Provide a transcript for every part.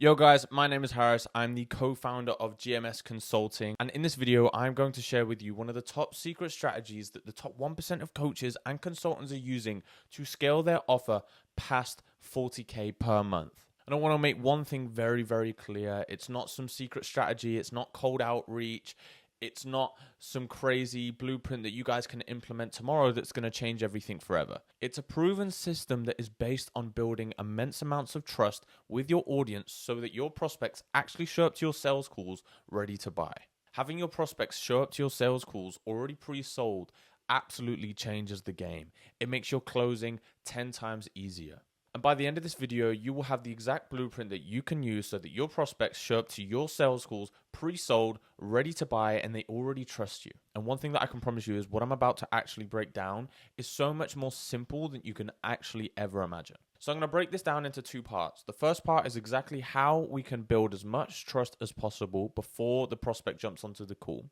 Yo guys, my name is Harris. I'm the co-founder of GMS Consulting. And in this video, I'm going to share with you one of the top secret strategies that the top 1% of coaches and consultants are using to scale their offer past 40K per month. And I want to make one thing very, very clear. It's not some secret strategy. It's not cold outreach. It's not some crazy blueprint that you guys can implement tomorrow that's going to change everything forever. It's a proven system that is based on building immense amounts of trust with your audience so that your prospects actually show up to your sales calls ready to buy. Having your prospects show up to your sales calls already pre-sold absolutely changes the game. It makes your closing 10 times easier. And by the end of this video, you will have the exact blueprint that you can use so that your prospects show up to your sales calls pre-sold, ready to buy, and they already trust you. And one thing that I can promise you is what I'm about to actually break down is so much more simple than you can actually ever imagine. So I'm going to break this down into two parts. The first part is exactly how we can build as much trust as possible before the prospect jumps onto the call.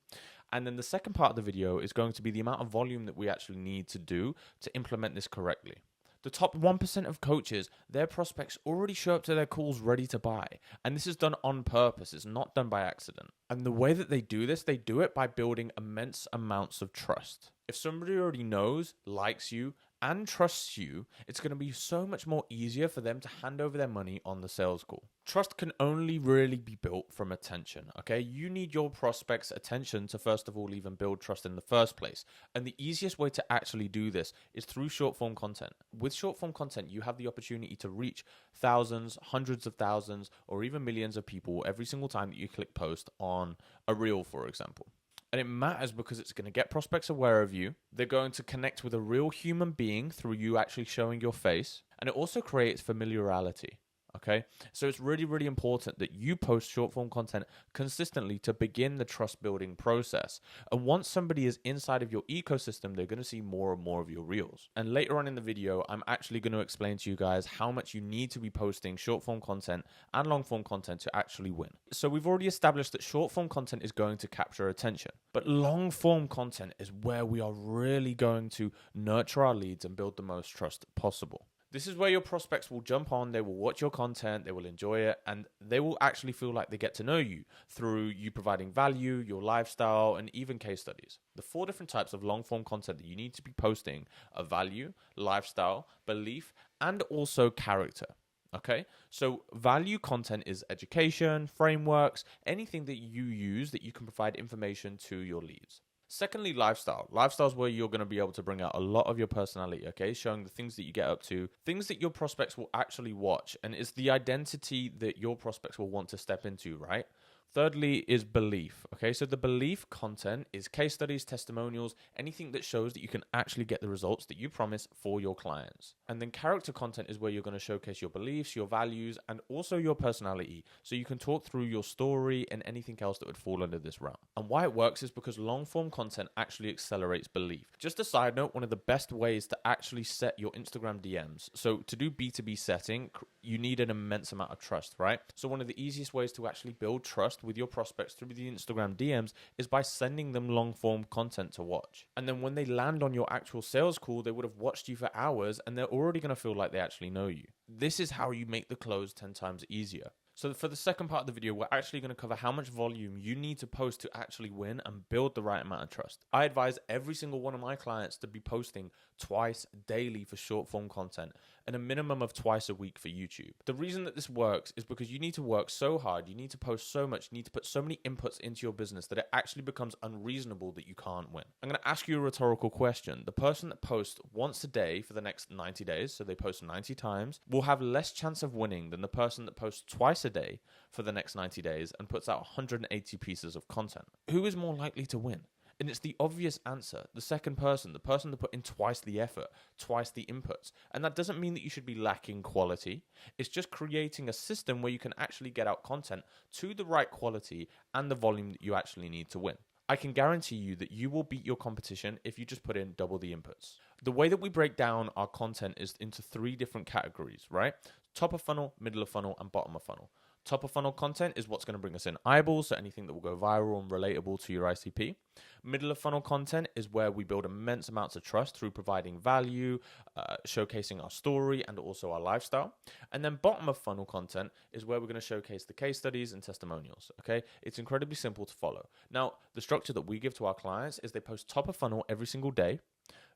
And then the second part of the video is going to be the amount of volume that we actually need to do to implement this correctly. The top 1% of coaches, their prospects already show up to their calls ready to buy. And this is done on purpose. It's not done by accident. And the way that they do this, they do it by building immense amounts of trust. If somebody already knows, likes you, and trusts you, it's going to be so much more easier for them to hand over their money on the sales call. Trust can only really be built from attention, okay? You need your prospects' attention to first of all even build trust in the first place. And the easiest way to actually do this is through short form content. With short form content, you have the opportunity to reach thousands, hundreds of thousands, or even millions of people every single time that you click post on a reel, for example. And it matters because it's going to get prospects aware of you. They're going to connect with a real human being through you actually showing your face. And it also creates familiarity. Okay, so it's really, really important that you post short form content consistently to begin the trust building process. And once somebody is inside of your ecosystem, they're going to see more and more of your reels. And later on in the video, I'm actually going to explain to you guys how much you need to be posting short form content and long form content to actually win. So we've already established that short form content is going to capture attention, but long form content is where we are really going to nurture our leads and build the most trust possible. This is where your prospects will jump on, they will watch your content, they will enjoy it, and they will actually feel like they get to know you through you providing value, your lifestyle, and even case studies. The 4 different types of long-form content that you need to be posting are value, lifestyle, belief, and also character. Okay, so value content is education, frameworks, anything that you use that you can provide information to your leads. Secondly, lifestyle. Lifestyle is where you're going to be able to bring out a lot of your personality, okay? Showing the things that you get up to, things that your prospects will actually watch, and it's the identity that your prospects will want to step into, right? Thirdly is belief, okay? So the belief content is case studies, testimonials, anything that shows that you can actually get the results that you promise for your clients. And then character content is where you're going to showcase your beliefs, your values, and also your personality. So you can talk through your story and anything else that would fall under this realm. And why it works is because long form content actually accelerates belief. Just a side note, one of the best ways to actually set your Instagram DMs. So to do B2B setting, you need an immense amount of trust, right? So one of the easiest ways to actually build trust with your prospects through the Instagram DMs is by sending them long form content to watch. And then when they land on your actual sales call, they would have watched you for hours and they're already going to feel like they actually know you. This is how you make the close 10 times easier. So for the second part of the video, we're actually going to cover how much volume you need to post to actually win and build the right amount of trust. I advise every single one of my clients to be posting twice daily for short form content and a minimum of twice a week for YouTube. The reason that this works is because you need to work so hard, you need to post so much, you need to put so many inputs into your business that it actually becomes unreasonable that you can't win. I'm going to ask you a rhetorical question. The person that posts once a day for the next 90 days, so they post 90 times, will have less chance of winning than the person that posts twice a day for the next 90 days and puts out 180 pieces of content. Who is more likely to win? And it's the obvious answer, the second person, the person that put in twice the effort, twice the inputs. And that doesn't mean that you should be lacking quality. It's just creating a system where you can actually get out content to the right quality and the volume that you actually need to win. I can guarantee you that you will beat your competition if you just put in double the inputs. The way that we break down our content is into 3 different categories, right? Top of funnel, middle of funnel, and bottom of funnel. Top of funnel content is what's going to bring us in eyeballs, so anything that will go viral and relatable to your ICP. Middle of funnel content is where we build immense amounts of trust through providing value, showcasing our story and also our lifestyle. And then bottom of funnel content is where we're going to showcase the case studies and testimonials. Okay, it's incredibly simple to follow. Now, the structure that we give to our clients is they post top of funnel every single day,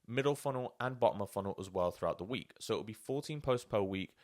middle funnel and bottom of funnel as well throughout the week. So it'll be 14 posts per week.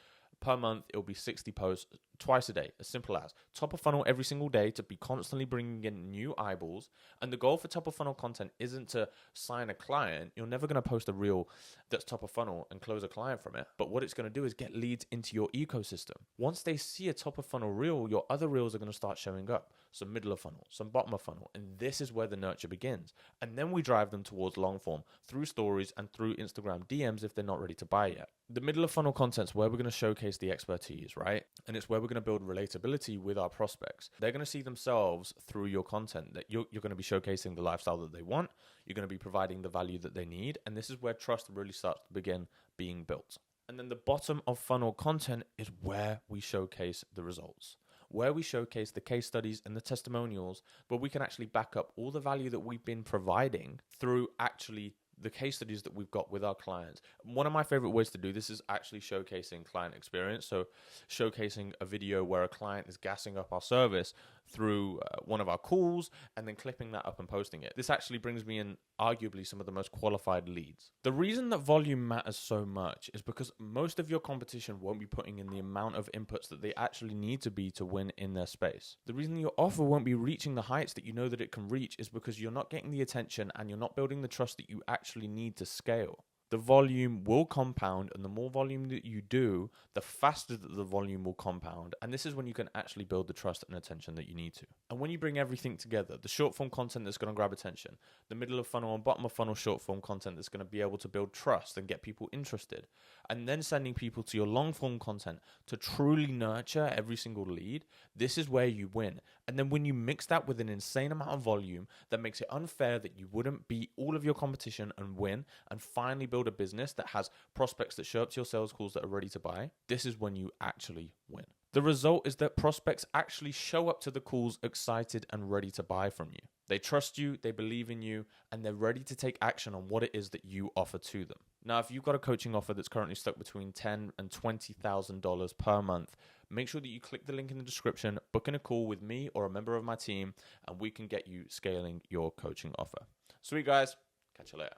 Per month, it'll be 60 posts twice a day, as simple as. Top of funnel every single day to be constantly bringing in new eyeballs. And the goal for top of funnel content isn't to sign a client. You're never going to post a reel that's top of funnel and close a client from it. But what it's going to do is get leads into your ecosystem. Once they see a top of funnel reel, your other reels are going to start showing up. Some middle of funnel, some bottom of funnel. And this is where the nurture begins. And then we drive them towards long form through stories and through Instagram DMs if they're not ready to buy yet. The middle of funnel content is where we're going to showcase the expertise, right? And it's where we're going to build relatability with our prospects. They're going to see themselves through your content, that you're going to be showcasing the lifestyle that they want. You're going to be providing the value that they need. And this is where trust really starts to begin being built. And then the bottom of funnel content is where we showcase the results, where we showcase the case studies and the testimonials, where we can actually back up all the value that we've been providing through actually the case studies that we've got with our clients. One of my favorite ways to do this is actually showcasing client experience. So showcasing a video where a client is gassing up our service through one of our calls and then clipping that up and posting it. This actually brings me in arguably some of the most qualified leads. The reason that volume matters so much is because most of your competition won't be putting in the amount of inputs that they actually need to be to win in their space. The reason your offer won't be reaching the heights that you know that it can reach is because you're not getting the attention and you're not building the trust that you actually need to scale. The volume will compound, and the more volume that you do, the faster that the volume will compound. And this is when you can actually build the trust and attention that you need to. And when you bring everything together, the short form content that's going to grab attention, the middle of funnel and bottom of funnel short form content that's going to be able to build trust and get people interested, and then sending people to your long form content to truly nurture every single lead, this is where you win. And then when you mix that with an insane amount of volume, that makes it unfair that you wouldn't beat all of your competition and win and finally build a business that has prospects that show up to your sales calls that are ready to buy. This is when you actually win. The result is that prospects actually show up to the calls excited and ready to buy from you. They trust you, they believe in you, and they're ready to take action on what it is that you offer to them. Now, if you've got a coaching offer that's currently stuck between $10,000 and $20,000 per month, make sure that you click the link in the description, book in a call with me or a member of my team, and we can get you scaling your coaching offer. Sweet guys, catch you later.